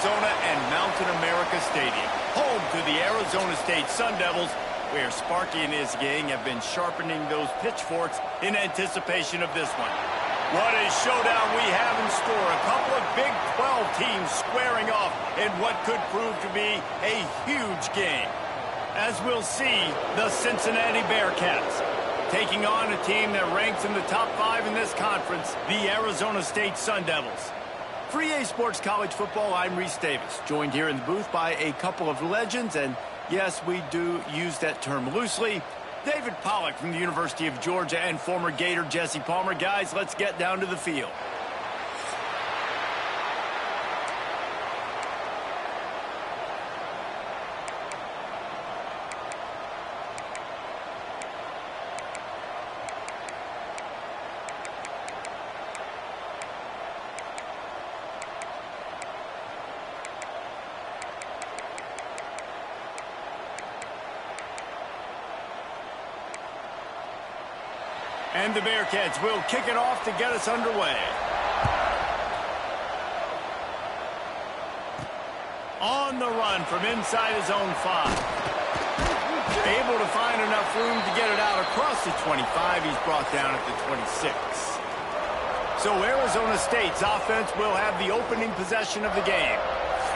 Arizona and Mountain America Stadium, home to the Arizona State Sun Devils, where Sparky and his gang have been sharpening those pitchforks in anticipation of this one. What a showdown we have in store. A couple of Big 12 teams squaring off in what could prove to be a huge game. As we'll see, the Cincinnati Bearcats taking on a team that ranks in the top 5 in this conference, the Arizona State Sun Devils. For EA Sports College Football, I'm Reese Davis, joined here in the booth by a couple of legends, and yes, we do use that term loosely. David Pollack from the University of Georgia and former Gator Jesse Palmer. Guys, let's get down to the field. And the Bearcats will kick it off to get us underway. On the run from inside his own 5. Able to find enough room to get it out across the 25. He's brought down at the 26. So Arizona State's offense will have the opening possession of the game.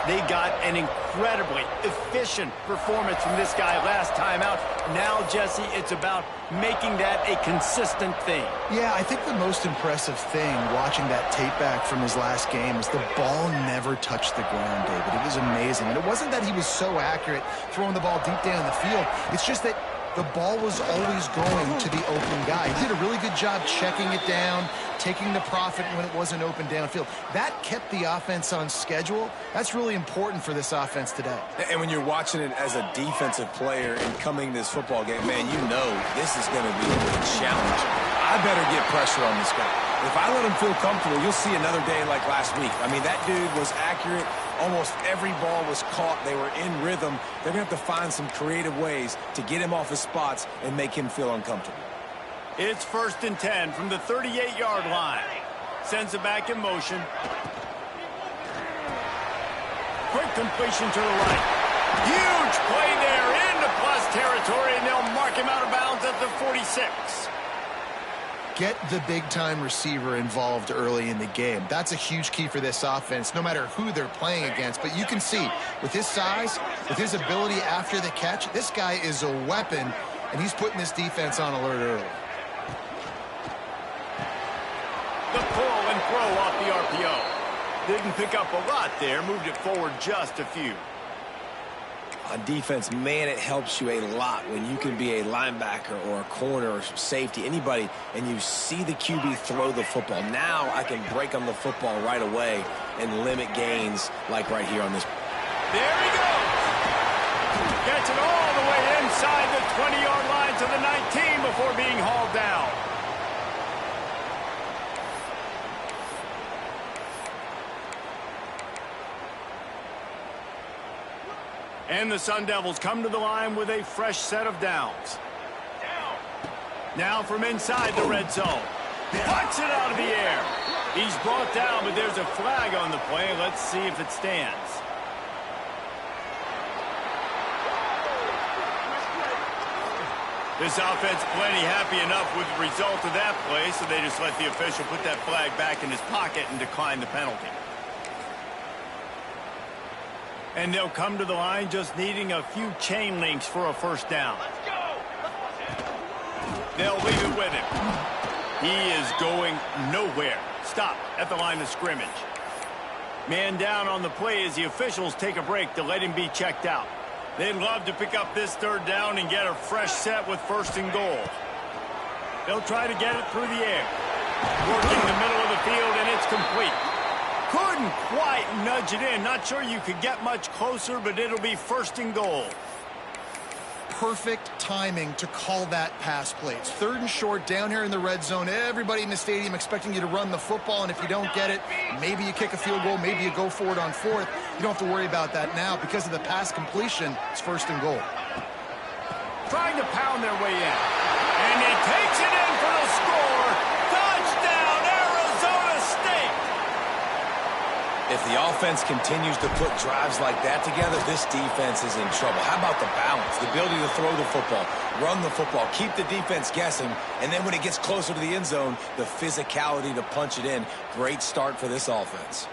They got an incredibly efficient performance from this guy last time out. Now, Jesse, it's about making that a consistent thing. Yeah, I think the most impressive thing watching that tape back from his last game is the ball never touched the ground, David. It was amazing. And it wasn't that he was so accurate throwing the ball deep down the field. It's just that the ball was always going to the open guy. He did a really good job checking it down, taking the profit when it wasn't open downfield. That kept the offense on schedule. That's really important for this offense today. And when you're watching it as a defensive player and coming this football game, man, you know this is going to be a big challenge. I better get pressure on this guy. If I let him feel comfortable, you'll see another day like last week. I mean, that dude was accurate. Almost every ball was caught. They were in rhythm. They're going to have to find some creative ways to get him off his spots and make him feel uncomfortable. It's 1st and 10 from the 38-yard line. Sends it back in motion. Quick completion to the right. Huge play there into plus territory, and they'll mark him out of bounds at the 46. Get the big-time receiver involved early in the game. That's a huge key for this offense, no matter who they're playing against. But you can see, with his size, with his ability after the catch, this guy is a weapon, and he's putting this defense on alert early. The pull and throw off the RPO. Didn't pick up a lot there, moved it forward just a few. On defense, man, it helps you a lot when you can be a linebacker or a corner or safety, anybody, and you see the QB throw the football. Now I can break on the football right away and limit gains like right here on this. There he goes. Gets it all the way inside the 20-yard line to the 19 before being hauled down. And the Sun Devils come to the line with a fresh set of downs. Now from inside the red zone. Puts it out of the air. He's brought down, but there's a flag on the play. Let's see if it stands. This offense plenty happy enough with the result of that play, so they just let the official put that flag back in his pocket and decline the penalty. And they'll come to the line just needing a few chain links for a first down. Let's go. They'll leave it with him. He is going nowhere. Stop at the line of scrimmage. Man down on the play as the officials take a break to let him be checked out. They'd love to pick up this 3rd down and get a fresh set with 1st and goal. They'll try to get it through the air. Working the middle of the field, and it's complete. Couldn't quite nudge it in. Not sure you could get much closer, but it'll be 1st and goal. Perfect timing to call that pass play. It's 3rd and short down here in the red zone. Everybody in the stadium expecting you to run the football, and if you don't get it, maybe you kick a field goal, maybe you go for it on 4th. You don't have to worry about that now. Because of the pass completion, it's 1st and goal. Trying to pound their way in. And he takes it in for the score. Touchdown, Arizona State! If the offense continues to put drives like that together, this defense is in trouble. How about the balance, the ability to throw the football, run the football, keep the defense guessing, and then when it gets closer to the end zone, the physicality to punch it in. Great start for this offense.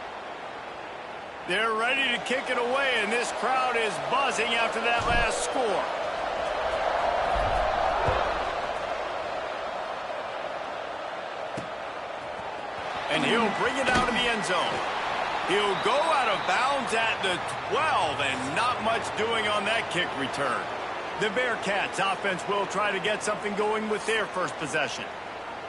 They're ready to kick it away, and this crowd is buzzing after that last score. And he'll bring it out of the end zone. He'll go out of bounds at the 12, and not much doing on that kick return. The Bearcats offense will try to get something going with their first possession.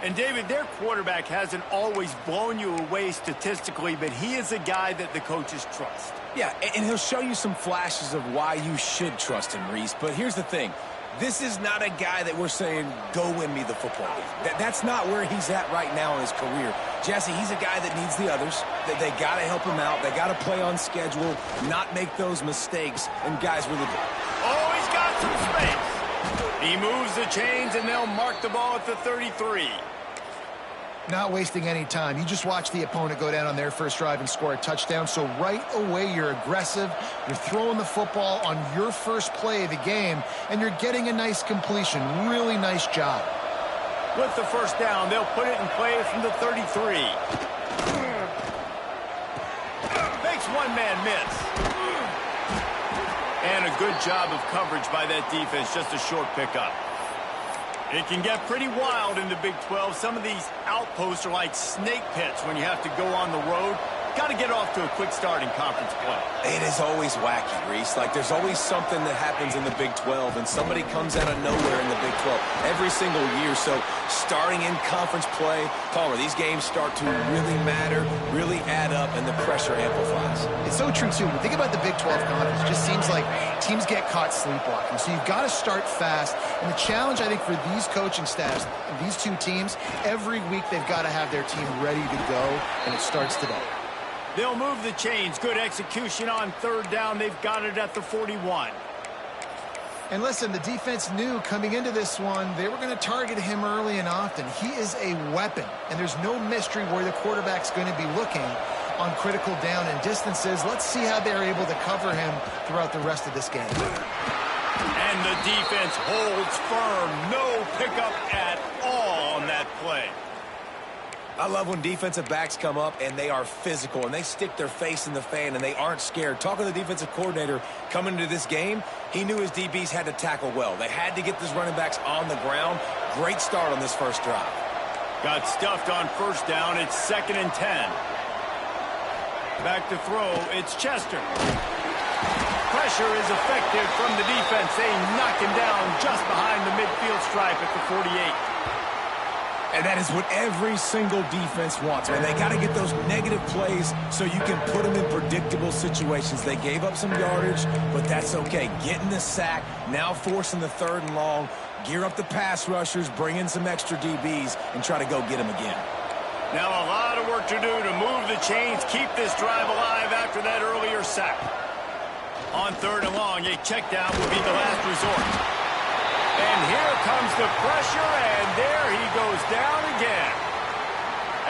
And, David, their quarterback hasn't always blown you away statistically, but he is a guy that the coaches trust. Yeah, and he'll show you some flashes of why you should trust him, Reese. But here's the thing. This is not a guy that we're saying, go win me the football game. That's not where he's at right now in his career. Jesse, he's a guy that needs the others. They got to help him out. They got to play on schedule, not make those mistakes. And guys really do. Oh, he's got some space. He moves the chains, and they'll mark the ball at the 33. Not wasting any time. You just watch the opponent go down on their first drive and score a touchdown. So right away, you're aggressive. You're throwing the football on your first play of the game, and you're getting a nice completion. Really nice job. With the first down, they'll put it in play from the 33. Makes one man miss. And a good job of coverage by that defense. Just a short pickup. It can get pretty wild in the Big 12. Some of these outposts are like snake pits when you have to go on the road. Got to get off to a quick start in conference play. It is always wacky, Reese. Like, there's always something that happens in the Big 12, and somebody comes out of nowhere in the Big 12 every single year. So starting in conference play, Palmer, these games start to really matter, really add up, and the pressure amplifies. It's so true, too. When you think about the Big 12 conference, it just seems like teams get caught sleepwalking. So you've got to start fast. And the challenge, I think, for these coaching staffs, these two teams, every week they've got to have their team ready to go, and it starts today. They'll move the chains. Good execution on third down. They've got it at the 41. And listen, the defense knew coming into this one, they were going to target him early and often. He is a weapon, and there's no mystery where the quarterback's going to be looking on critical down and distances. Let's see how they're able to cover him throughout the rest of this game. And the defense holds firm. No pickup at all on that play. I love when defensive backs come up and they are physical and they stick their face in the fan and they aren't scared. Talking to the defensive coordinator coming into this game, he knew his DBs had to tackle well. They had to get these running backs on the ground. Great start on this first drive. Got stuffed on first down. It's 2nd and 10. Back to throw. It's Chester. Pressure is effective from the defense. They knock him down just behind the midfield stripe at the 48. And that is what every single defense wants, man. They got to get those negative plays so you can put them in predictable situations. They gave up some yardage, but that's okay. Getting the sack, now forcing the 3rd and long, gear up the pass rushers, bring in some extra DBs, and try to go get them again. Now a lot of work to do to move the chains, keep this drive alive after that earlier sack. On 3rd and long, a check down will be the last resort. And here comes the pressure, and there he goes down again.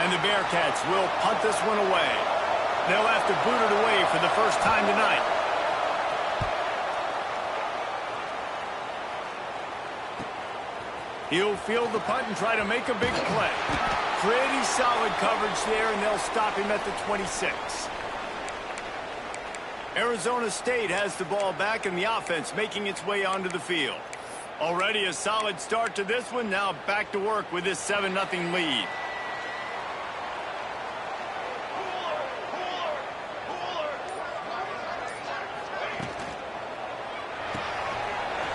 And the Bearcats will punt this one away. They'll have to boot it away for the first time tonight. He'll field the punt and try to make a big play. Pretty solid coverage there, and they'll stop him at the 26. Arizona State has the ball back, and the offense making its way onto the field. Already a solid start to this one. Now back to work with this 7-0 lead.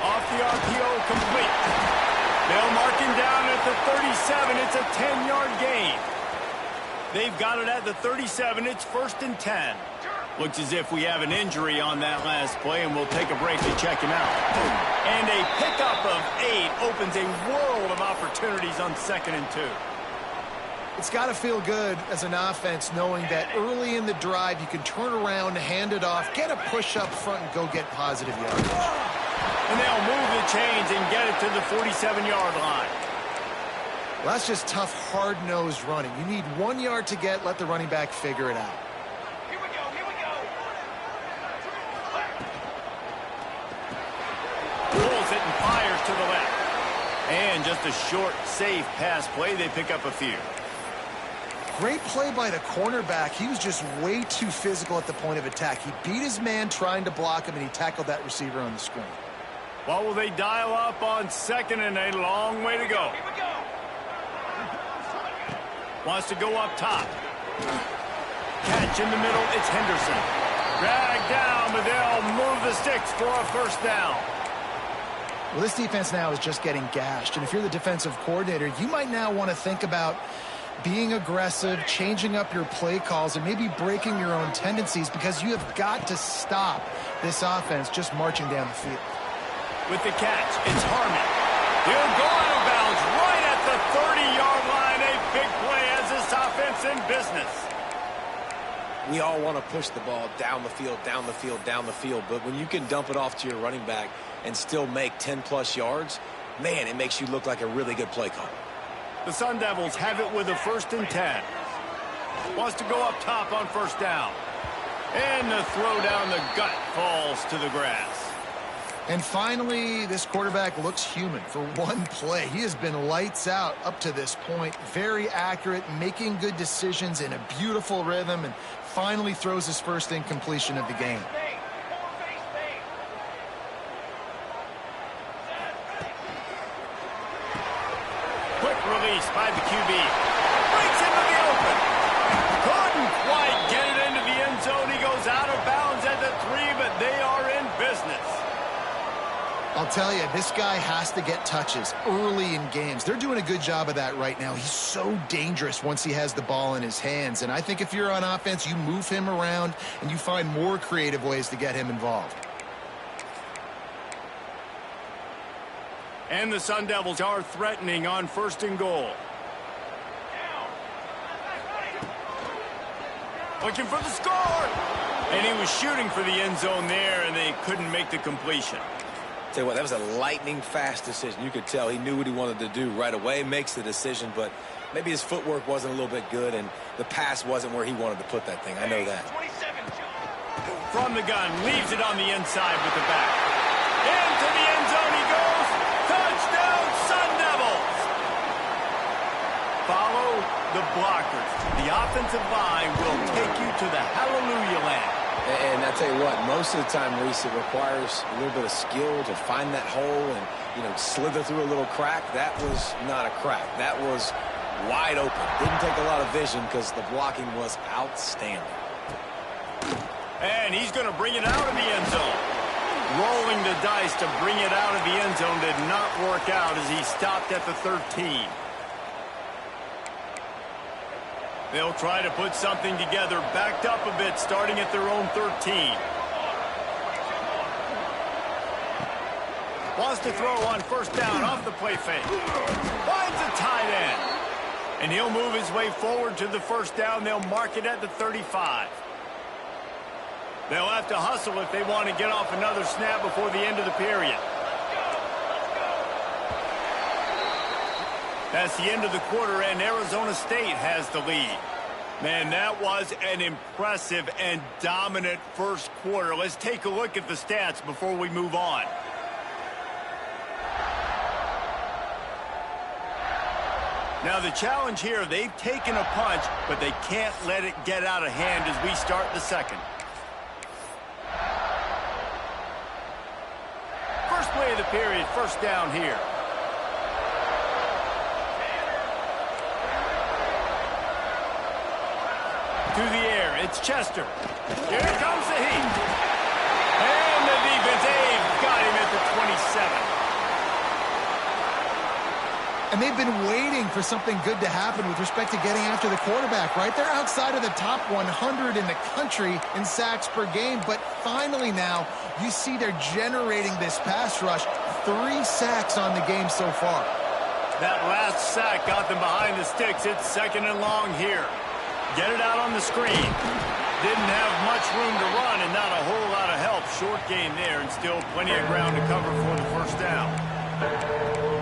Off the RPO, complete. They'll mark him down at the 37. It's a 10-yard gain. They've got it at the 37. It's 1st and 10. Looks as if we have an injury on that last play, and we'll take a break to check him out. And a pickup of 8 opens a world of opportunities on 2nd and 2. It's got to feel good as an offense knowing that early in the drive you can turn around, hand it off, get a push up front, and go get positive yardage. And they'll move the chains and get it to the 47-yard line. Well, that's just tough, hard-nosed running. You need 1 yard to get, let the running back figure it out. Here we go. And just a short, safe pass play. They pick up a few. Great play by the cornerback. He was just way too physical at the point of attack. He beat his man trying to block him, and he tackled that receiver on the screen. What will they dial up on second and a long way to go? Wants to go up top. Catch in the middle. It's Henderson. Dragged down, but they'll move the sticks for a first down. Well, this defense now is just getting gashed. And if you're the defensive coordinator, you might now want to think about being aggressive, changing up your play calls, and maybe breaking your own tendencies, because you have got to stop this offense just marching down the field. With the catch, it's Harmon. He'll go out of bounds right at the 30-yard line. A big play as this offense in business. We all want to push the ball down the field, down the field, down the field. But when you can dump it off to your running back and still make 10-plus yards, man, it makes you look like a really good play call. The Sun Devils have it with a 1st and 10. Wants to go up top on first down. And the throw down the gut falls to the grass. And finally, this quarterback looks human for one play. He has been lights out up to this point. Very accurate, making good decisions in a beautiful rhythm, and finally throws his first incompletion of the game. Quick release by the QB. Breaks into the open. Couldn't quite get it into the end zone. He goes out of bounds at the 3, but they are in business. I'll tell you, this guy has to get touches early in games. They're doing a good job of that right now. He's so dangerous once he has the ball in his hands. And I think if you're on offense, you move him around and you find more creative ways to get him involved. And the Sun Devils are threatening on 1st and goal. Looking for the score. And he was shooting for the end zone there, and they couldn't make the completion. Tell you what, that was a lightning-fast decision. You could tell he knew what he wanted to do right away, makes the decision, but maybe his footwork wasn't a little bit good, and the pass wasn't where he wanted to put that thing. I know that. From the gun, leaves it on the inside with the back. Into the end zone he goes. Touchdown, Sun Devils! Follow the blockers. The offensive line will take you to the hallelujah land. And I tell you what, most of the time, Reese, it requires a little bit of skill to find that hole and, slither through a little crack. That was not a crack. That was wide open. Didn't take a lot of vision because the blocking was outstanding. And he's going to bring it out of the end zone. Rolling the dice to bring it out of the end zone did not work out as he stopped at the 13. They'll try to put something together, backed up a bit, starting at their own 13. Wants to throw on first down off the play fake. Finds a tight end. And he'll move his way forward to the first down. They'll mark it at the 35. They'll have to hustle if they want to get off another snap before the end of the period. That's the end of the quarter, and Arizona State has the lead. Man, that was an impressive and dominant first quarter. Let's take a look at the stats before we move on. Now, the challenge here, they've taken a punch, but they can't let it get out of hand as we start the second. First play of the period, first down here. To the air, it's Chester. Here comes the heat. And the defense, they've got him at the 27. And they've been waiting for something good to happen with respect to getting after the quarterback, right? They're outside of the top 100 in the country in sacks per game, but finally now you see they're generating this pass rush. 3 sacks on the game so far. That last sack got them behind the sticks. It's 2nd and long here. Get it out on the screen. Didn't have much room to run and not a whole lot of help. Short game there and still plenty of ground to cover for the first down.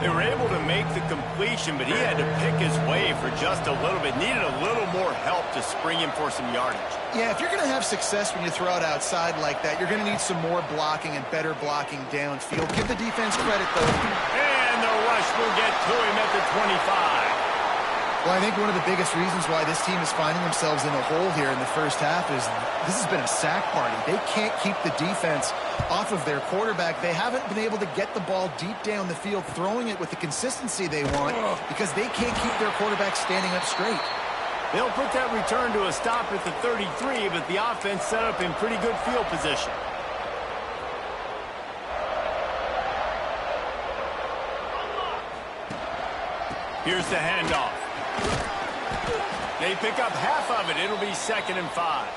They were able to make the completion, but he had to pick his way for just a little bit. Needed a little more help to spring him for some yardage. Yeah, if you're going to have success when you throw it outside like that, you're going to need some more blocking and better blocking downfield. Give the defense credit, though. And the rush will get to him at the 25. Well, I think one of the biggest reasons why this team is finding themselves in a hole here in the first half is this has been a sack party. They can't keep the defense off of their quarterback. They haven't been able to get the ball deep down the field, throwing it with the consistency they want because they can't keep their quarterback standing up straight. They'll put that return to a stop at the 33, but the offense set up in pretty good field position. Here's the handoff. They pick up half of it. It'll be 2nd and 5.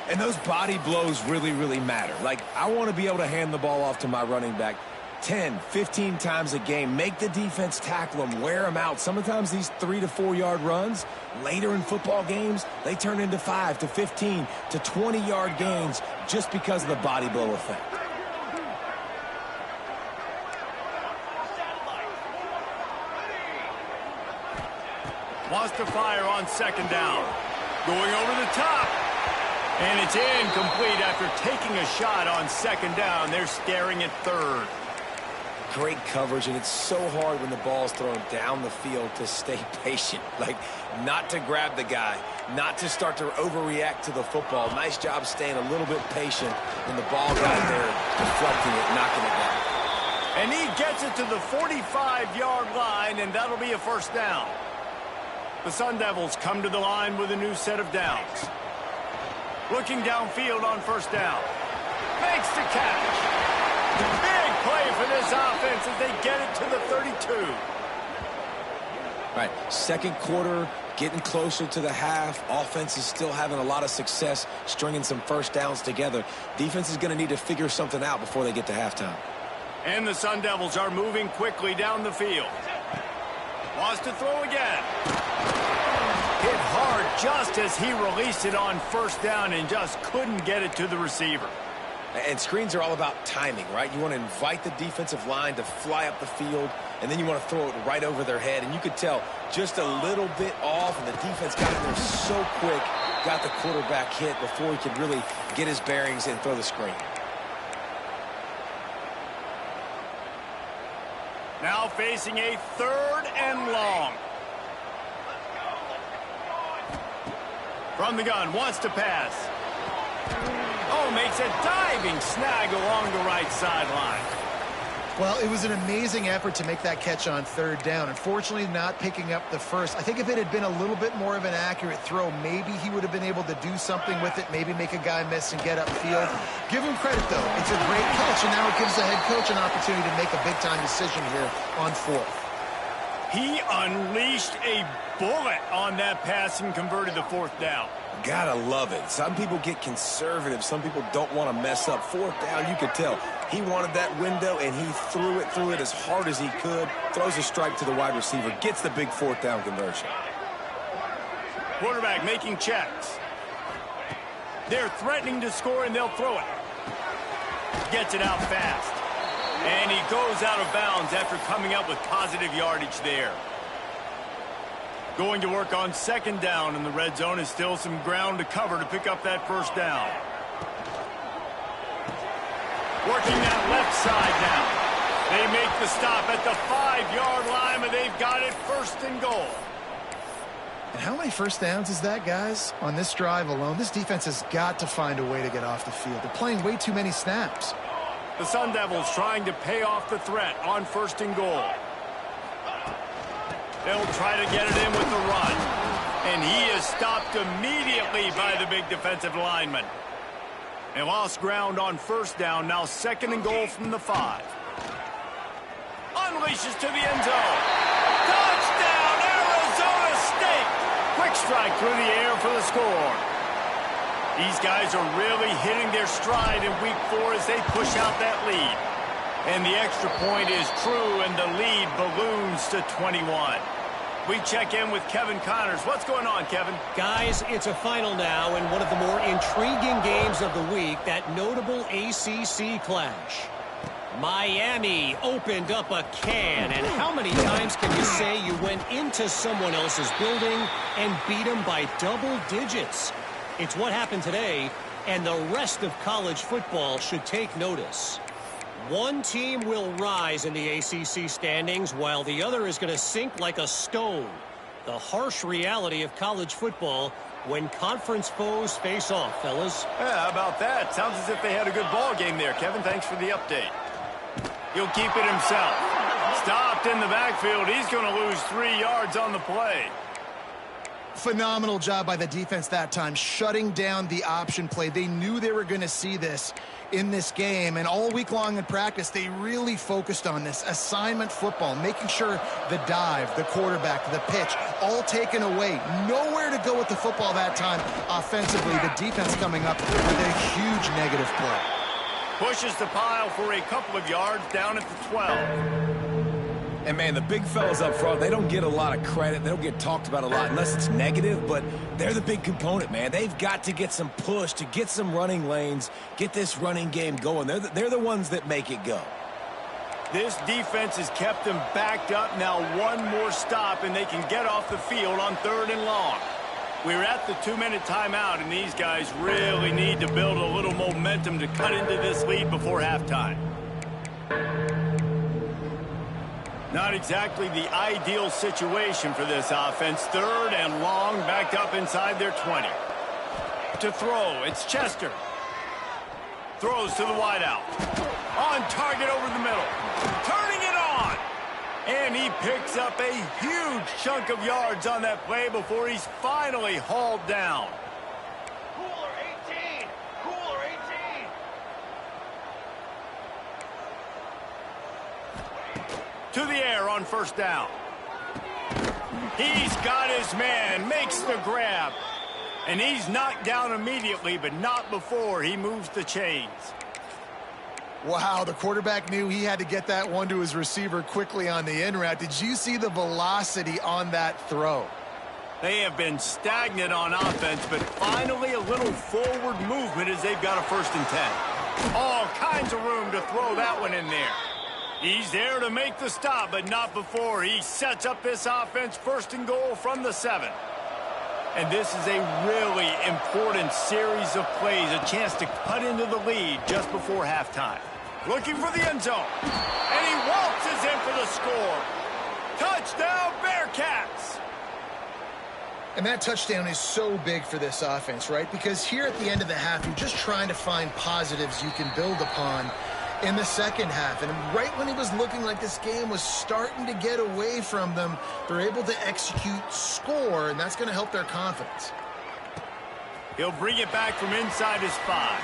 And those body blows really, really matter. Like, I want to be able to hand the ball off to my running back 10, 15 times a game. Make the defense tackle them, wear them out. Sometimes these 3 to 4 yard runs, later in football games, they turn into 5 to 15 to 20 yard gains just because of the body blow effect. Wants to fire on 2nd down. Going over the top. And it's incomplete after taking a shot on 2nd down. They're staring at 3rd. Great coverage, and it's so hard when the ball's thrown down the field to stay patient. Like, not to grab the guy, not to start to overreact to the football. Nice job staying a little bit patient, and the ball got there, deflecting it, knocking it down. And he gets it to the 45-yard line, and that'll be a 1st down. The Sun Devils come to the line with a new set of downs. Looking downfield on 1st down. Makes the catch. Big play for this offense as they get it to the 32. Right, 2nd quarter, getting closer to the half. Offense is still having a lot of success stringing some 1st downs together. Defense is going to need to figure something out before they get to halftime. And the Sun Devils are moving quickly down the field. Wants to throw again. Hit hard just as he released it on 1st down and just couldn't get it to the receiver. And screens are all about timing, right? You want to invite the defensive line to fly up the field, and then you want to throw it right over their head. And you could tell just a little bit off, and the defense got in there so quick, got the quarterback hit before he could really get his bearings and throw the screen. Now facing a 3rd and long. From the gun, wants to pass. Oh, makes a diving snag along the right sideline. Well, it was an amazing effort to make that catch on 3rd down. Unfortunately, not picking up the first. I think if it had been a little bit more of an accurate throw, maybe he would have been able to do something with it, maybe make a guy miss and get upfield. Give him credit, though. It's a great catch, and now it gives the head coach an opportunity to make a big-time decision here on 4th. He unleashed a bullet on that pass and converted the 4th down. Gotta love it. Some people get conservative. Some people don't want to mess up. 4th down, you could tell. He wanted that window, and he threw it as hard as he could. Throws a strike to the wide receiver. Gets the big 4th down conversion. Quarterback making checks. They're threatening to score, and they'll throw it. Gets it out fast. And he goes out of bounds after coming up with positive yardage there. Going to work on 2nd down, and the red zone is still some ground to cover to pick up that 1st down. Working that left side now. They make the stop at the 5-yard line, but they've got it 1st and goal. And how many 1st downs is that, guys? On this drive alone, this defense has got to find a way to get off the field. They're playing way too many snaps. The Sun Devils trying to pay off the threat on 1st and goal. They'll try to get it in with the run. And he is stopped immediately by the big defensive lineman. They lost ground on 1st down, now 2nd and goal from the 5. Unleashes to the end zone. Touchdown, Arizona State! Quick strike through the air for the score. These guys are really hitting their stride in week 4 as they push out that lead. And the extra point is true, and the lead balloons to 21. We check in with Kevin Connors. What's going on, Kevin? Guys, it's a final now in one of the more intriguing games of the week, that notable ACC clash. Miami opened up a can, and how many times can you say you went into someone else's building and beat them by double digits? It's what happened today, and the rest of college football should take notice. One team will rise in the ACC standings while the other is going to sink like a stone. The harsh reality of college football when conference foes face off, fellas. Yeah, how about that? Sounds as if they had a good ball game there, Kevin. Thanks for the update. He'll keep it himself. Stopped in the backfield. He's going to lose 3 yards on the play. Phenomenal job by the defense that time, shutting down the option play. They knew they were going to see this in this game, and all week long in practice, they really focused on this assignment football, making sure the dive, the quarterback, the pitch, all taken away. Nowhere to go with the football that time offensively. The defense coming up with a huge negative play. Pushes the pile for a couple of yards down at the 12. And, man, the big fellas up front, they don't get a lot of credit. They don't get talked about a lot unless it's negative, but they're the big component, man. They've got to get some push, to get some running lanes, get this running game going. They're the ones that make it go. This defense has kept them backed up. Now one more stop, and they can get off the field on 3rd and long. We're at the 2-minute timeout, and these guys really need to build a little momentum to cut into this lead before halftime. Not exactly the ideal situation for this offense. 3rd and long, backed up inside their 20. To throw, it's Chester. Throws to the wideout. On target over the middle. Turning it on. And he picks up a huge chunk of yards on that play before he's finally hauled down. Cooler 18! Cooler 18! To the air on 1st down. He's got his man, makes the grab. And he's knocked down immediately, but not before he moves the chains. Wow, the quarterback knew he had to get that one to his receiver quickly on the in route. Did you see the velocity on that throw? They have been stagnant on offense, but finally a little forward movement as they've got a 1st and 10. All kinds of room to throw that one in there. He's there to make the stop, but not before he sets up this offense 1st and goal from the 7. And this is a really important series of plays, a chance to cut into the lead just before halftime. Looking for the end zone. And he waltzes in for the score. Touchdown, Bearcats! And that touchdown is so big for this offense, right? Because here at the end of the half, you're just trying to find positives you can build upon in the second half. And right when it was looking like this game was starting to get away from them, they're able to execute, score, and that's going to help their confidence. He'll bring it back from inside his 5.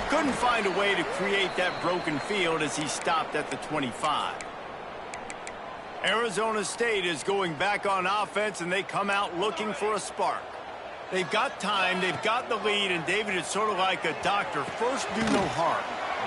Couldn't find a way to create that broken field as he stopped at the 25. Arizona State is going back on offense, and they come out looking for a spark. They've got time, they've got the lead, and David, it's sort of like a doctor. First, do no harm.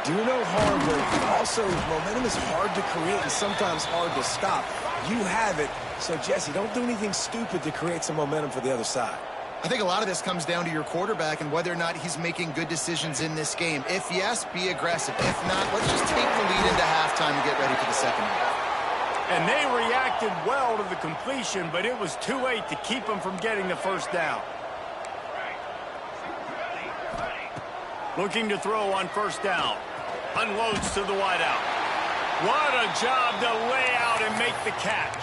Do no harm, but also momentum is hard to create and sometimes hard to stop. You have it, so Jesse, don't do anything stupid to create some momentum for the other side. I think a lot of this comes down to your quarterback and whether or not he's making good decisions in this game. If yes, be aggressive. If not, let's just take the lead into halftime and get ready for the second half. And they reacted well to the completion, but it was too late to keep them from getting the 1st down. Looking to throw on 1st down. Unloads to the wideout. What a job to lay out and make the catch.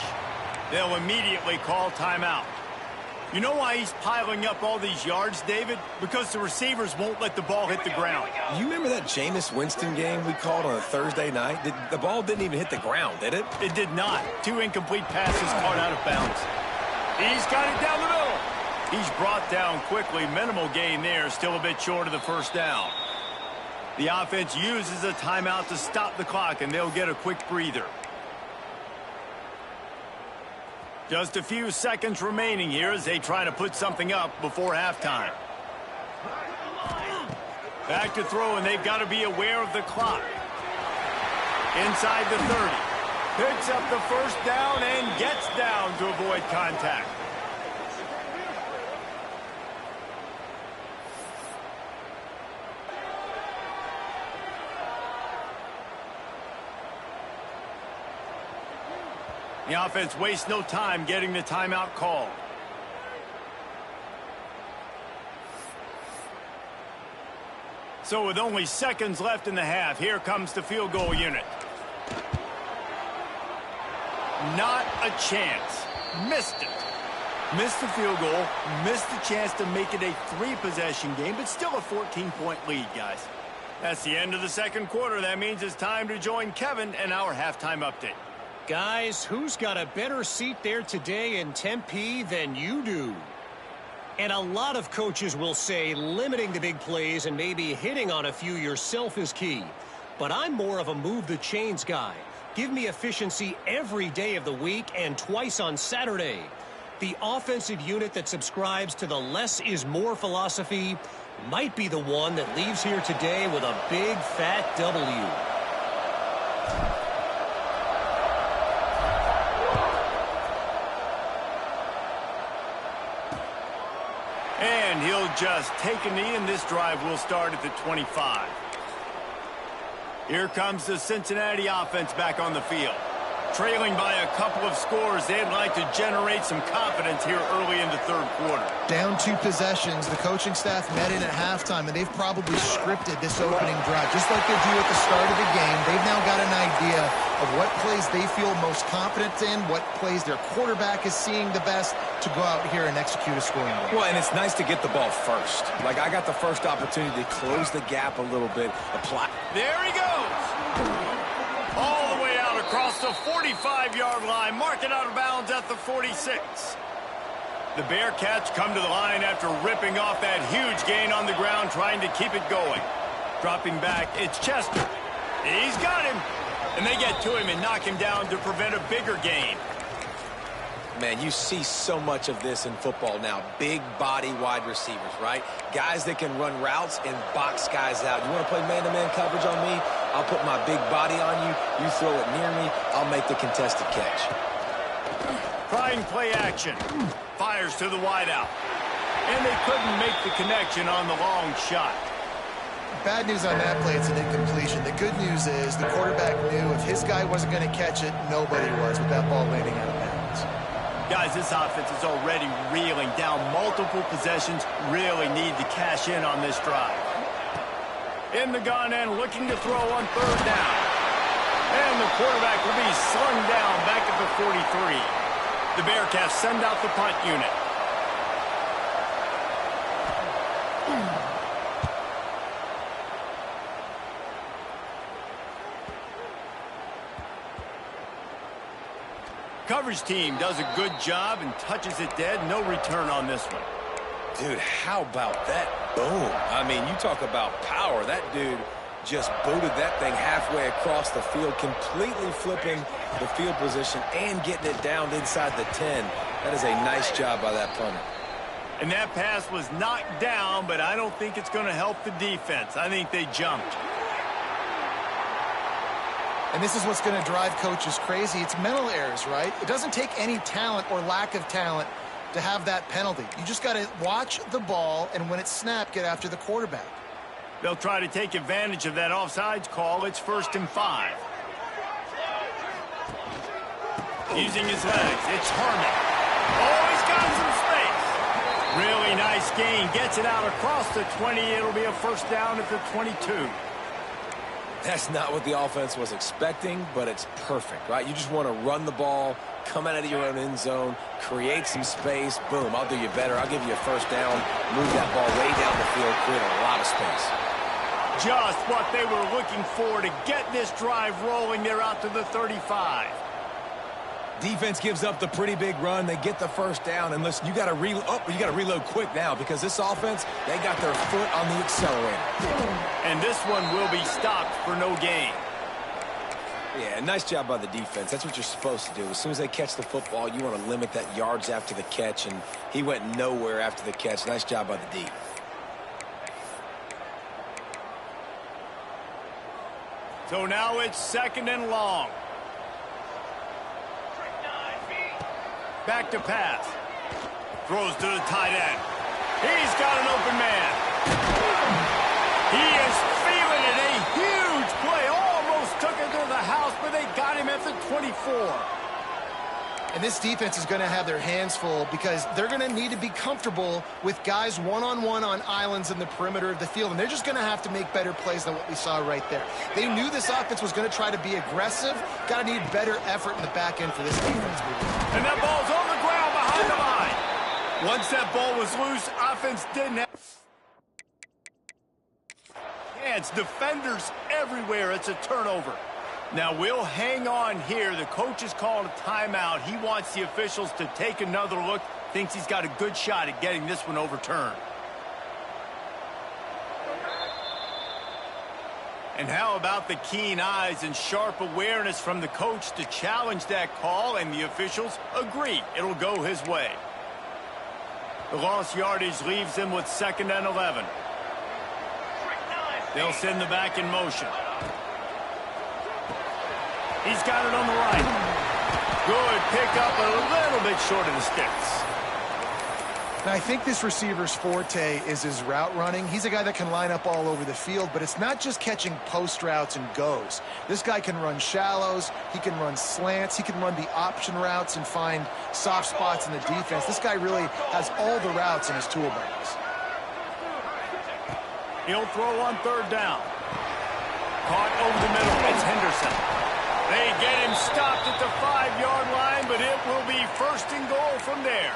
They'll immediately call timeout. You know why he's piling up all these yards, David? Because the receivers won't let the ball hit the ground. You remember that Jameis Winston game we called on a Thursday night? The ball didn't even hit the ground, did it? It did not. 2 incomplete passes caught out of bounds. He's got it down the middle. He's brought down quickly. Minimal gain there. Still a bit short of the 1st down. The offense uses a timeout to stop the clock, and they'll get a quick breather. Just a few seconds remaining here as they try to put something up before halftime. Back to throw, and they've got to be aware of the clock. Inside the 30. Picks up the 1st down and gets down to avoid contact. The offense wastes no time getting the timeout called. So with only seconds left in the half, here comes the field goal unit. Not a chance. Missed it. Missed the field goal, missed the chance to make it a 3-possession game, but still a 14-point lead, guys. That's the end of the second quarter. That means it's time to join Kevin and our halftime update. Guys, who's got a better seat there today in Tempe than you do? And a lot of coaches will say limiting the big plays and maybe hitting on a few yourself is key. But I'm more of a move the chains guy. Give me efficiency every day of the week and twice on Saturday. The offensive unit that subscribes to the less is more philosophy might be the one that leaves here today with a big fat W. And he'll just take a knee, and this drive will start at the 25. Here comes the Cincinnati offense back on the field. Trailing by a couple of scores, they'd like to generate some confidence here early in the third quarter. Down 2 possessions, the coaching staff met in at halftime, and they've probably scripted this opening drive. Just like they do at the start of the game, they've now got an idea of what plays they feel most confident in, what plays their quarterback is seeing the best to go out here and execute a scoring goal. Well, and it's nice to get the ball first. Like, I got the first opportunity to close the gap a little bit. Apply. There he goes. All the way out across the 45-yard line. Mark it out of bounds at the 46. The Bearcats come to the line after ripping off that huge gain on the ground, trying to keep it going. Dropping back, it's Chester. He's got him. And they get to him and knock him down to prevent a bigger gain. Man, you see so much of this in football now. Big body wide receivers, right? Guys that can run routes and box guys out. You want to play man-to-man coverage on me? I'll put my big body on you. You throw it near me, I'll make the contested catch. Trying play action. Fires to the wideout. And they couldn't make the connection on the long shot. Bad news on that play, it's an incompletion. The good news is the quarterback knew if his guy wasn't going to catch it, nobody was with that ball landing out of bounds. Guys, this offense is already reeling down multiple possessions. Really need to cash in on this drive. In the gun and looking to throw on third down. And the quarterback will be slung down back at the 43. The Bearcats send out the punt unit. Coverage team does a good job and touches it dead. No return on this one. Dude, how about that boom? I mean, you talk about power. That dude just booted that thing halfway across the field, completely flipping the field position and getting it down inside the 10. That is a nice job by that punter. And that pass was knocked down, but I don't think it's going to help the defense. I think they jumped. And this is what's going to drive coaches crazy. It's mental errors, right? It doesn't take any talent or lack of talent to have that penalty. You just got to watch the ball, and when it's snapped, get after the quarterback. They'll try to take advantage of that offsides call. It's 1st and 5. Using his legs, it's Harmon. Oh, he's got some space. Really nice gain. Gets it out across the 20. It'll be a first down at the 22. That's not what the offense was expecting, but it's perfect, right? You just want to run the ball, come out of your own end zone, create some space. Boom, I'll do you better. I'll give you a first down, move that ball way down the field, create a lot of space. Just what they were looking for to get this drive rolling. They're out to the 35. Defense gives up the pretty big run. They get the first down, and listen, you got to reload quick now because this offense, they got their foot on the accelerator. And this one will be stopped for no gain. Yeah, nice job by the defense. That's what you're supposed to do. As soon as they catch the football, you want to limit that yards after the catch, and he went nowhere after the catch. Nice job by the D. So now it's 2nd and long. Back to pass. Throws to the tight end. He's got an open man. He is feeling it. A huge play. Almost took it to the house, but they got him at the 24. And this defense is going to have their hands full because they're going to need to be comfortable with guys one-on-one on islands in the perimeter of the field. And they're just going to have to make better plays than what we saw right there. They knew this offense was going to try to be aggressive. Got to need better effort in the back end for this defense. And that ball's on the ground behind the line. Once that ball was loose, offense didn't have chance. Defenders everywhere. It's a turnover. Now we'll hang on here. The coach has called a timeout. He wants the officials to take another look. Thinks he's got a good shot at getting this one overturned. And how about the keen eyes and sharp awareness from the coach to challenge that call, and the officials agree it'll go his way. The lost yardage leaves them with 2nd and 11. They'll send the back in motion. He's got it on the right. Good pickup, a little bit short of the sticks. Now, I think this receiver's forte is his route running. He's a guy that can line up all over the field, but it's not just catching post routes and goes. This guy can run shallows, he can run slants, he can run the option routes and find soft spots in the defense. This guy really has all the routes in his toolbox. He'll throw on 3rd down. Caught over the middle. It's Henderson. They get him stopped at the 5-yard line, but it will be 1st and goal from there.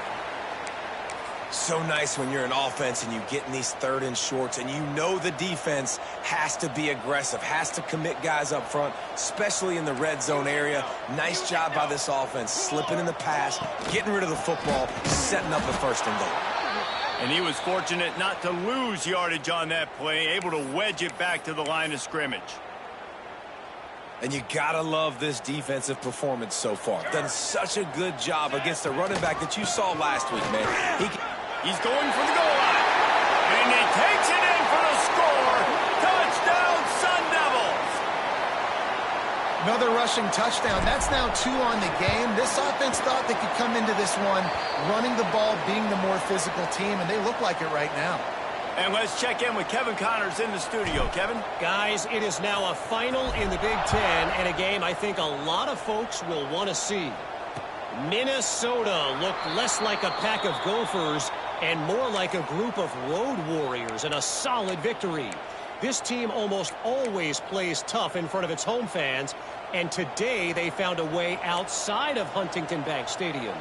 So nice when you're an offense and you get in these 3rd and shorts and you know the defense has to be aggressive, has to commit guys up front, especially in the red zone area. Nice job by this offense, slipping in the pass, getting rid of the football, setting up the 1st and goal. And he was fortunate not to lose yardage on that play, able to wedge it back to the line of scrimmage. And you gotta love this defensive performance so far. Done such a good job against the running back that you saw last week, man. He's going for the goal line. And he takes it in for the score. Touchdown, Sun Devils. Another rushing touchdown. That's now 2 on the game. This offense thought they could come into this one running the ball, being the more physical team, and they look like it right now. And let's check in with Kevin Connors in the studio. Kevin? Guys, it is now a final in the Big Ten, and a game I think a lot of folks will want to see. Minnesota looked less like a pack of Gophers and more like a group of road warriors in a solid victory. This team almost always plays tough in front of its home fans, and today they found a way outside of Huntington Bank Stadium.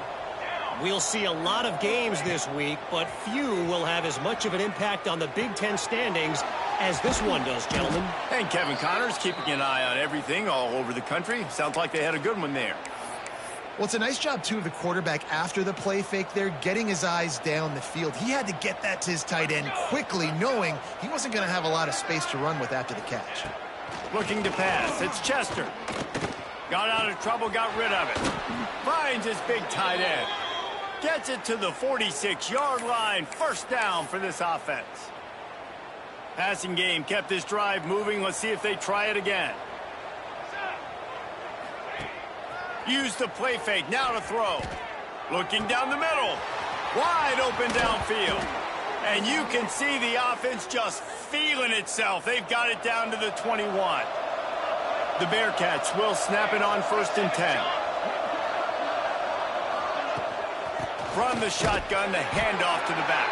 We'll see a lot of games this week, but few will have as much of an impact on the Big Ten standings as this one does, gentlemen. And Kevin Connors keeping an eye on everything all over the country. Sounds like they had a good one there. Well, it's a nice job, too, of the quarterback after the play fake there, getting his eyes down the field. He had to get that to his tight end quickly, knowing he wasn't going to have a lot of space to run with after the catch. Looking to pass. It's Chester. Got out of trouble, got rid of it. Finds his big tight end. Gets it to the 46-yard line. 1st down for this offense. Passing game kept this drive moving. Let's see if they try it again. Use the play fake. Now to throw. Looking down the middle. Wide open downfield. And you can see the offense just feeling itself. They've got it down to the 21. The Bearcats will snap it on 1st and 10. From the shotgun, the handoff to the back.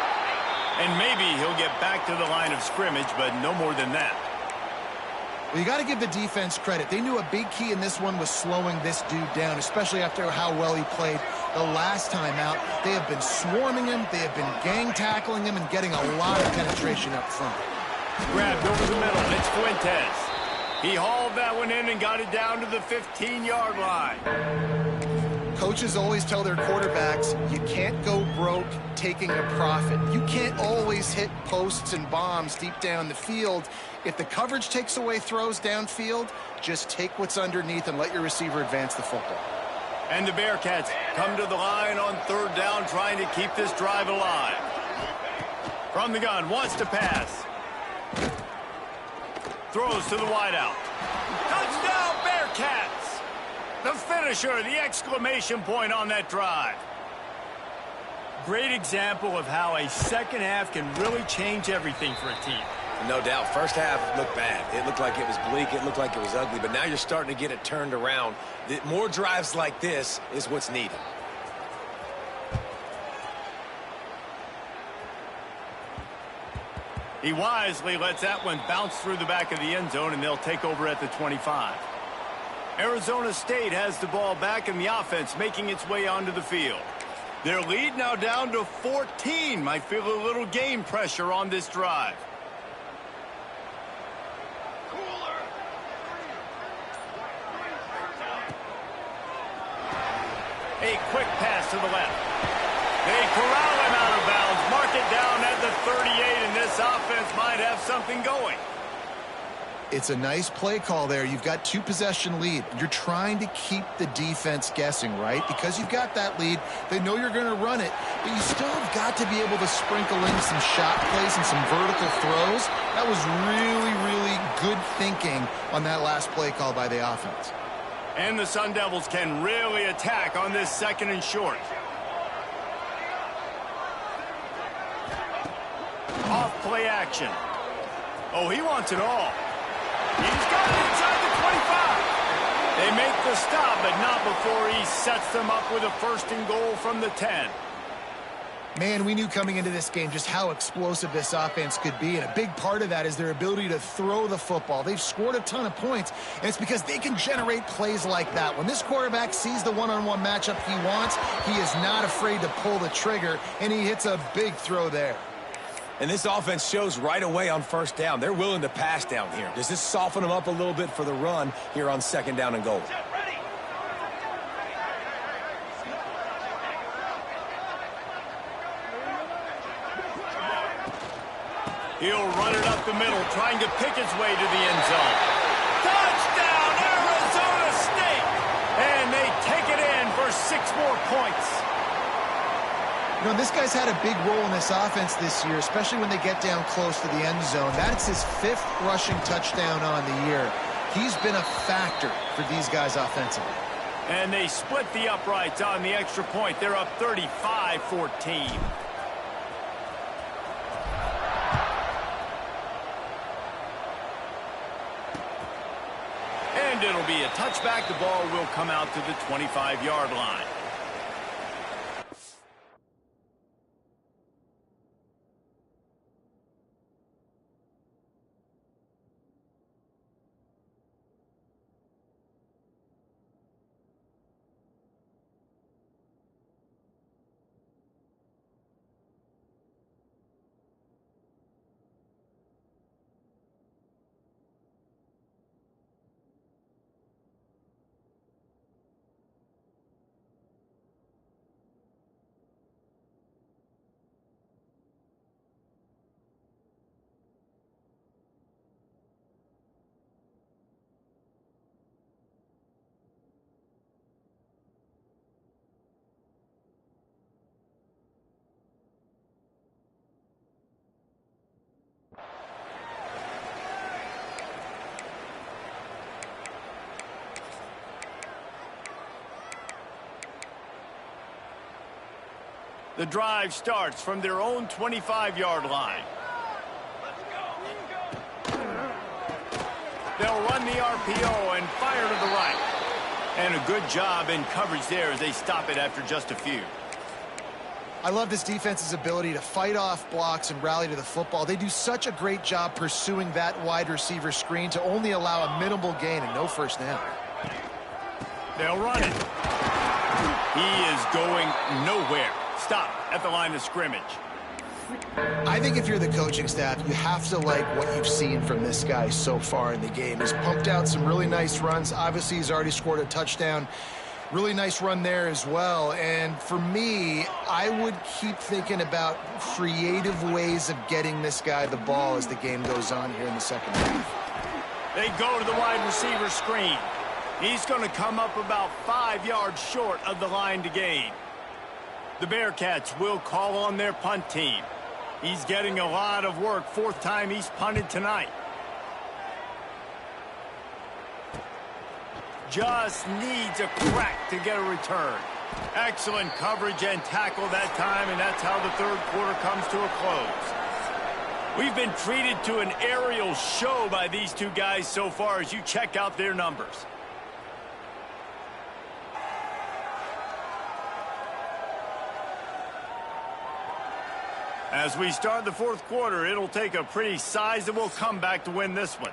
And maybe he'll get back to the line of scrimmage, but no more than that. Well, you got to give the defense credit. They knew a big key in this one was slowing this dude down, especially after how well he played the last time out. They have been swarming him, they have been gang tackling him, and getting a lot of penetration up front. Grabbed over the middle. It's Fuentes. He hauled that one in and got it down to the 15-yard line. Coaches always tell their quarterbacks, you can't go broke taking a profit. You can't always hit posts and bombs deep down the field. If the coverage takes away throws downfield, just take what's underneath and let your receiver advance the football. And the Bearcats come to the line on 3rd down, trying to keep this drive alive. From the gun, wants to pass. Throws to the wideout. Touchdown, Bearcats! The finisher, the exclamation point on that drive. Great example of how a second half can really change everything for a team. No doubt. 1st half looked bad. It looked like it was bleak. It looked like it was ugly. But now you're starting to get it turned around. More drives like this is what's needed. He wisely lets that one bounce through the back of the end zone, and they'll take over at the 25. Arizona State has the ball back, and the offense making its way onto the field. Their lead now down to 14. Might feel a little game pressure on this drive. Cooler. A quick pass to the left. They corral him out of bounds. Mark it down at the 38, and this offense might have something going. It's a nice play call there. You've got 2-possession lead. You're trying to keep the defense guessing, right? Because you've got that lead, they know you're going to run it, but you still have got to be able to sprinkle in some shot plays and some vertical throws. That was really, really good thinking on that last play call by the offense. And the Sun Devils can really attack on this 2nd and short. Off play action. Oh, he wants it all. He's got it inside the 25. They make the stop, but not before he sets them up with a 1st and goal from the 10. Man, we knew coming into this game just how explosive this offense could be, and a big part of that is their ability to throw the football. They've scored a ton of points, and it's because they can generate plays like that. When this quarterback sees the one-on-one matchup he wants, he is not afraid to pull the trigger, and he hits a big throw there. And this offense shows right away on 1st down. They're willing to pass down here. Does this soften them up a little bit for the run here on 2nd down and goal? Set ready. He'll run it up the middle, trying to pick his way to the end zone. Touchdown, Arizona State! And they take it in for 6 more points. You know, this guy's had a big role in this offense this year, especially when they get down close to the end zone. That's his 5th rushing touchdown on the year. He's been a factor for these guys offensively. And they split the uprights on the extra point. They're up 35-14. And it'll be a touchback. The ball will come out to the 25-yard line. The drive starts from their own 25-yard line. They'll run the RPO and fire to the right. And a good job in coverage there as they stop it after just a few. I love this defense's ability to fight off blocks and rally to the football. They do such a great job pursuing that wide receiver screen to only allow a minimal gain and no 1st down. They'll run it. He is going nowhere. Stop at the line of scrimmage. I think if you're the coaching staff, you have to like what you've seen from this guy so far in the game. He's pumped out some really nice runs. Obviously, he's already scored a touchdown. Really nice run there as well. And for me, I would keep thinking about creative ways of getting this guy the ball as the game goes on here in the 2nd half. They go to the wide receiver screen. He's going to come up about 5 yards short of the line to gain. The Bearcats will call on their punt team. He's getting a lot of work. 4th time he's punted tonight. Just needs a crack to get a return. Excellent coverage and tackle that time, and that's how the 3rd quarter comes to a close. We've been treated to an aerial show by these two guys so far as you check out their numbers. As we start the fourth quarter, it'll take a pretty sizable comeback to win this one.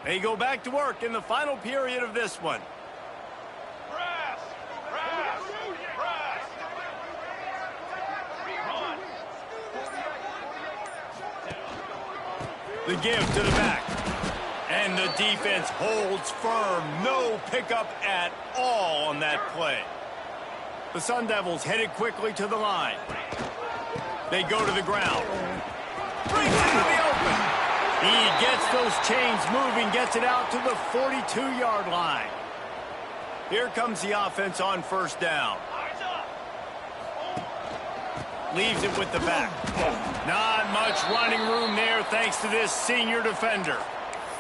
They go back to work in the final period of this one. Press! Press! Press! Run! The give to the back. And the defense holds firm. No pickup at all on that play. The Sun Devils headed quickly to the line. They go to the ground. Brings it to the open. He gets those chains moving, gets it out to the 42-yard line. Here comes the offense on first down. Eyes up! Leaves it with the back. Not much running room there thanks to this senior defender.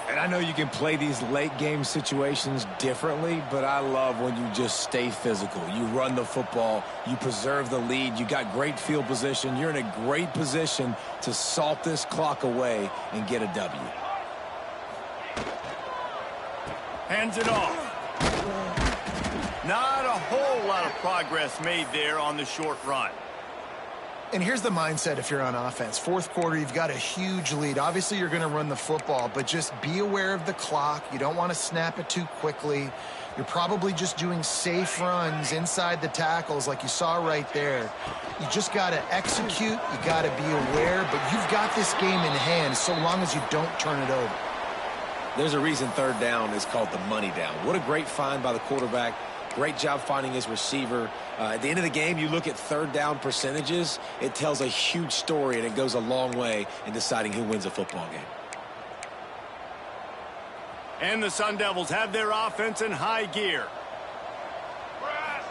And I know you can play these late game situations differently, but I love when you just stay physical. You run the football, you preserve the lead, you got great field position. You're in a great position to salt this clock away and get a W. Hands it off. Not a whole lot of progress made there on the short run. And here's the mindset if you're on offense. Fourth quarter, you've got a huge lead. Obviously, you're going to run the football, but just be aware of the clock. You don't want to snap it too quickly. You're probably just doing safe runs inside the tackles like you saw right there. You just got to execute. You got to be aware, but you've got this game in hand so long as you don't turn it over. There's a reason third down is called the money down. What a great find by the quarterback. Great job finding his receiver. At the end of the game, you look at third down percentages. It tells a huge story, and it goes a long way in deciding who wins a football game. And the Sun Devils have their offense in high gear. Press!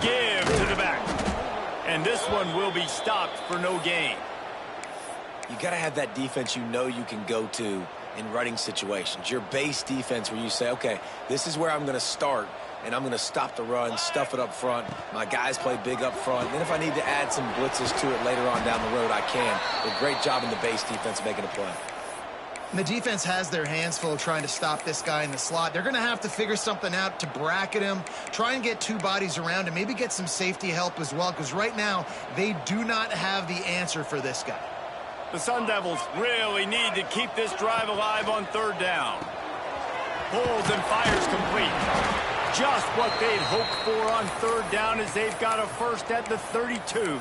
Give to the back. And this one will be stopped for no gain. You got to have that defense you know you can go to in running situations. Your base defense where you say, okay, this is where I'm going to start, and I'm going to stop the run, stuff it up front. My guys play big up front. And then if I need to add some blitzes to it later on down the road, I can. But great job in the base defense making a play. And the defense has their hands full trying to stop this guy in the slot. They're going to have to figure something out to bracket him, try and get two bodies around him, maybe get some safety help as well, because right now they do not have the answer for this guy. The Sun Devils really need to keep this drive alive on third down. Pulls and fires complete. Just what they'd hoped for on third down as they've got a first at the 32.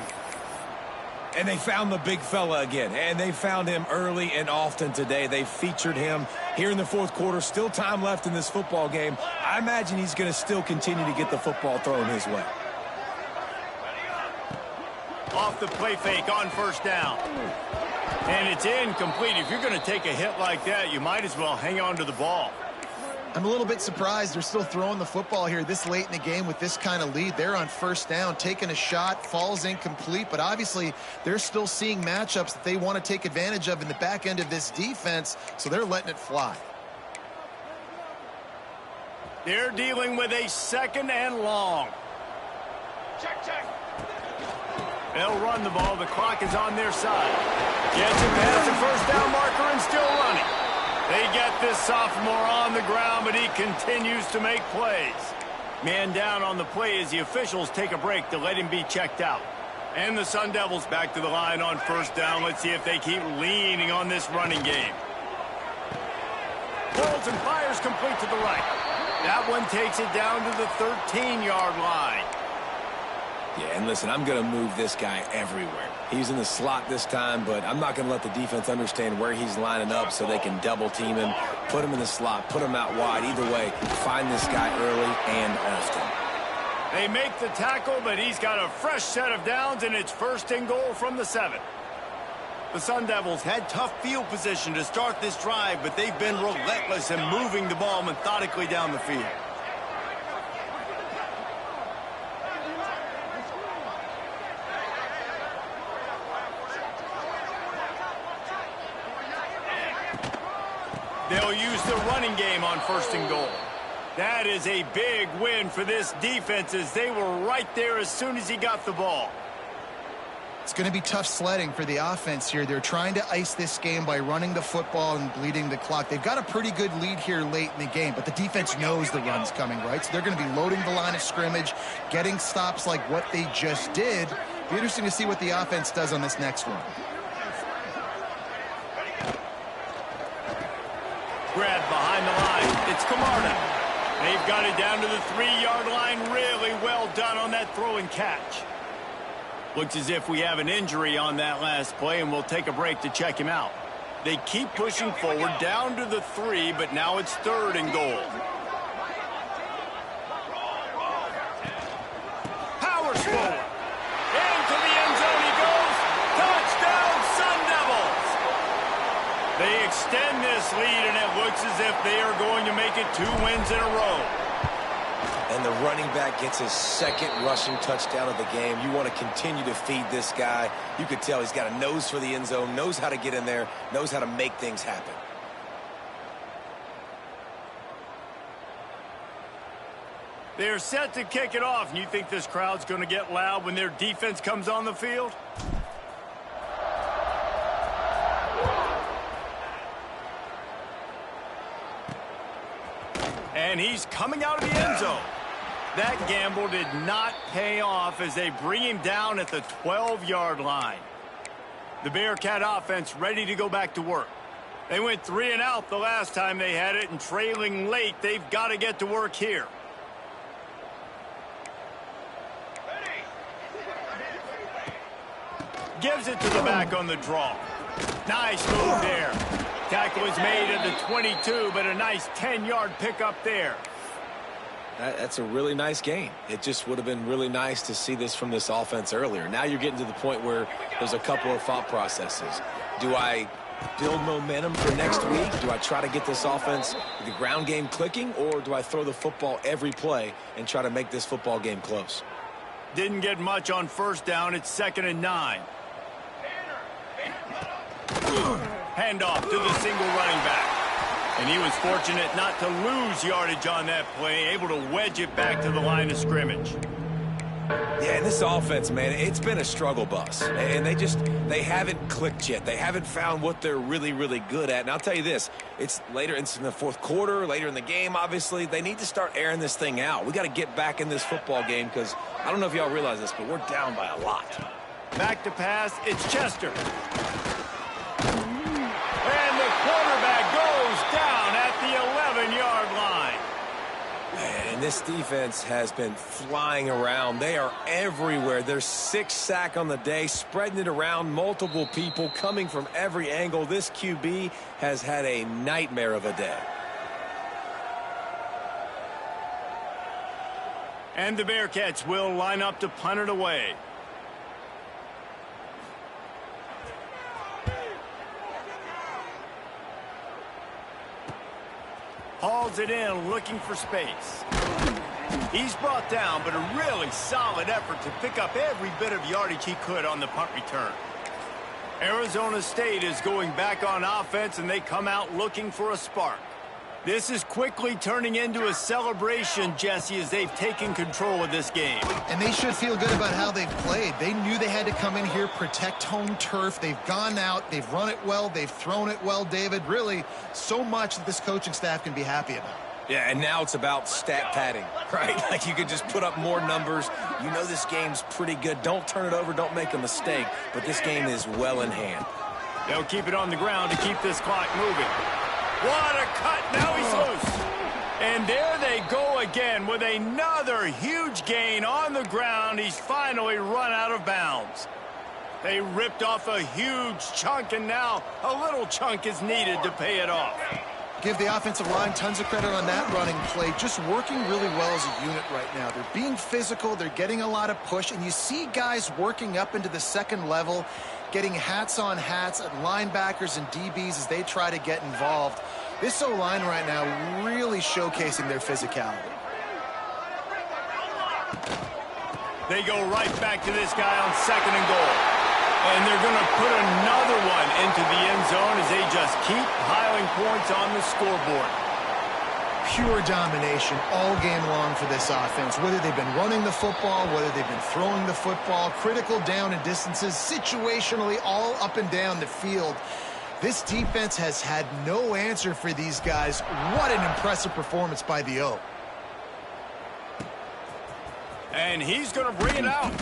And they found the big fella again, and they found him early and often today. They featured him here in the fourth quarter. Still time left in this football game. I imagine he's going to still continue to get the football thrown his way. Off the play fake on first down. And it's incomplete. If you're going to take a hit like that, you might as well hang on to the ball. I'm a little bit surprised they're still throwing the football here this late in the game with this kind of lead. They're on first down, taking a shot, falls incomplete, but obviously they're still seeing matchups that they want to take advantage of in the back end of this defense, so they're letting it fly. They're dealing with a second and long. Check, check! They'll run the ball. The clock is on their side. Gets it past the first down marker and still running. They get this sophomore on the ground, but he continues to make plays. Man down on the play as the officials take a break to let him be checked out. And the Sun Devils back to the line on first down. Let's see if they keep leaning on this running game. Pulls and fires complete to the right. That one takes it down to the 13-yard line. Yeah, and listen, I'm going to move this guy everywhere. He's in the slot this time, but I'm not going to let the defense understand where he's lining up so they can double team him, put him in the slot, put him out wide. Either way, find this guy early and often. They make the tackle, but he's got a fresh set of downs, and it's first and goal from the 7. The Sun Devils had tough field position to start this drive, but they've been relentless in moving the ball methodically down the field. They'll use the running game on first and goal. That is a big win for this defense as they were right there as soon as he got the ball. It's going to be tough sledding for the offense here. They're trying to ice this game by running the football and bleeding the clock. They've got a pretty good lead here late in the game, but the defense knows the run's coming, right? So they're going to be loading the line of scrimmage, getting stops like what they just did. Be interesting to see what the offense does on this next one. Grab behind the line. It's Camarda. They've got it down to the 3-yard line. Really well done on that throw and catch. Looks as if we have an injury on that last play, and we'll take a break to check him out. They keep pushing forward down to the 3, but now it's 3rd and goal. Powers forward. Into the end zone he goes. Touchdown, Sun Devils. They extend this lead, and it looks as if they are going to make it 2 wins in a row. And the running back gets his 2nd rushing touchdown of the game. You want to continue to feed this guy. You could tell he's got a nose for the end zone, knows how to get in there, knows how to make things happen. They're set to kick it off, and you think this crowd's going to get loud when their defense comes on the field? And he's coming out of the end zone. That gamble did not pay off as they bring him down at the 12-yard line. The Bearcat offense ready to go back to work. They went 3 and out the last time they had it, and trailing late, they've got to get to work here. Gives it to the back on the draw. Nice move there. Tackle is made at the 22, but a nice 10-yard pickup there. That's a really nice gain. It just would have been really nice to see this from this offense earlier. Now you're getting to the point where there's a couple of thought processes. Do I build momentum for next week? Do I try to get this offense, the ground game clicking, or do I throw the football every play and try to make this football game close? Didn't get much on 1st down. It's 2nd and 9. Handoff to the single running back. And he was fortunate not to lose yardage on that play, able to wedge it back to the line of scrimmage. Yeah, and this offense, man, it's been a struggle bus. And they haven't clicked yet. They haven't found what they're really, really good at. And I'll tell you this, it's later in the 4th quarter, later in the game, obviously. They need to start airing this thing out. We got to get back in this football game because I don't know if y'all realize this, but we're down by a lot. Back to pass, it's Chester. And the quarterback goes down at the 11-yard line. And this defense has been flying around. They are everywhere. There's 6 sacks on the day, spreading it around, multiple people coming from every angle. This QB has had a nightmare of a day. And the Bearcats will line up to punt it away. Hauls it in, looking for space. He's brought down, but a really solid effort to pick up every bit of yardage he could on the punt return. Arizona State is going back on offense, and they come out looking for a spark. This is quickly turning into a celebration, Jesse, as they've taken control of this game. And they should feel good about how they've played. They knew they had to come in here, protect home turf. They've gone out, they've run it well, they've thrown it well, David. Really, so much that this coaching staff can be happy about. Yeah, and now it's about stat padding, right? Like you could just put up more numbers. You know this game's pretty good. Don't turn it over, don't make a mistake, but this game is well in hand. They'll keep it on the ground to keep this clock moving. What a cut. Now he's loose. And there they go again with another huge gain on the ground. He's finally run out of bounds. They ripped off a huge chunk, and now a little chunk is needed to pay it off. Give the offensive line tons of credit on that running play. Just working really well as a unit right now. They're being physical. They're getting a lot of push. And you see guys working up into the 2nd level, getting hats on hats at linebackers and DBs as they try to get involved. This O-line right now really showcasing their physicality. They go right back to this guy on 2nd and goal. And they're going to put another one into the end zone as they just keep piling points on the scoreboard. pure domination all game long for this offense. Whether they've been running the football, whether they've been throwing the football, critical down and distances, situationally all up and down the field. This defense has had no answer for these guys. What an impressive performance by the O. And he's going to bring it out.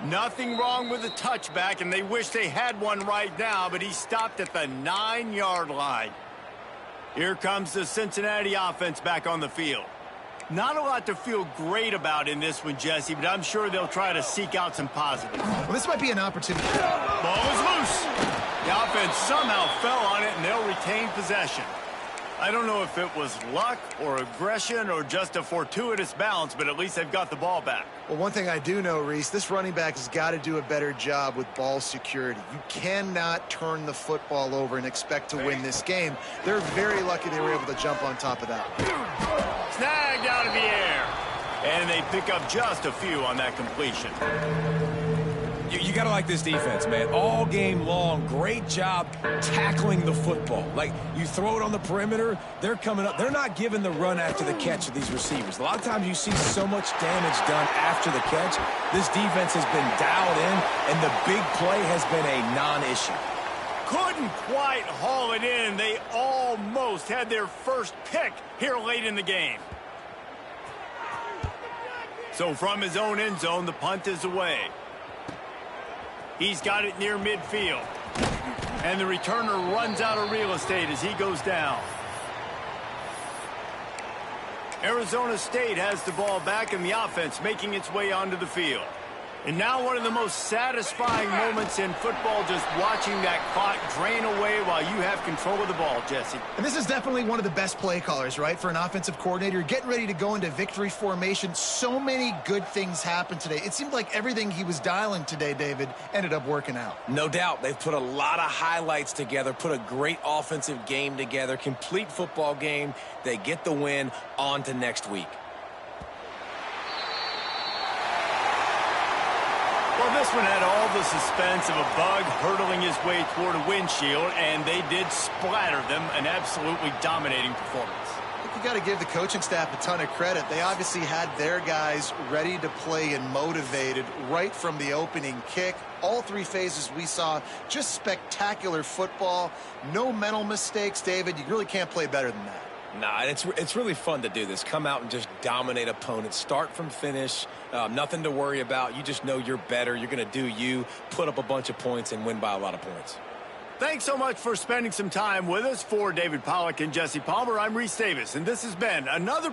Nothing wrong with the touchback, and they wish they had one right now, but he stopped at the 9-yard line. Here comes the Cincinnati offense back on the field. Not a lot to feel great about in this one, Jesse, but I'm sure they'll try to seek out some positives. Well, this might be an opportunity. Ball is loose. The offense somehow fell on it, and they'll retain possession. I don't know if it was luck or aggression or just a fortuitous bounce, but at least they've got the ball back. Well, one thing I do know, Reese, this running back has got to do a better job with ball security. You cannot turn the football over and expect to win this game. They're very lucky they were able to jump on top of that. Snagged out of the air. And they pick up just a few on that completion. You got to like this defense, man. All game long, great job tackling the football. Like, you throw it on the perimeter, they're coming up. They're not giving the run after the catch to these receivers. A lot of times you see so much damage done after the catch. This defense has been dialed in, and the big play has been a non-issue. Couldn't quite haul it in. They almost had their first pick here late in the game. So from his own end zone, the punt is away. He's got it near midfield. And the returner runs out of real estate as he goes down. Arizona State has the ball back in the offense, making its way onto the field. And now one of the most satisfying moments in football, just watching that clock drain away while you have control of the ball, Jesse. And this is definitely one of the best play callers, right, for an offensive coordinator. Getting ready to go into victory formation. So many good things happened today. It seemed like everything he was dialing today, David, ended up working out. No doubt. They've put a lot of highlights together, put a great offensive game together, complete football game. They get the win. On to next week. Well, this one had all the suspense of a bug hurtling his way toward a windshield, and they did splatter them. An absolutely dominating performance. I think you got to give the coaching staff a ton of credit. They obviously had their guys ready to play and motivated right from the opening kick. All three phases we saw, just spectacular football. No mental mistakes, David. You really can't play better than that. Nah, it's really fun to do this. Come out and just dominate opponents. Start from finish. Nothing to worry about. You just know you're better. You're going to do you, put up a bunch of points, and win by a lot of points. Thanks so much for spending some time with us. For David Pollack and Jesse Palmer, I'm Reese Davis, and this has been another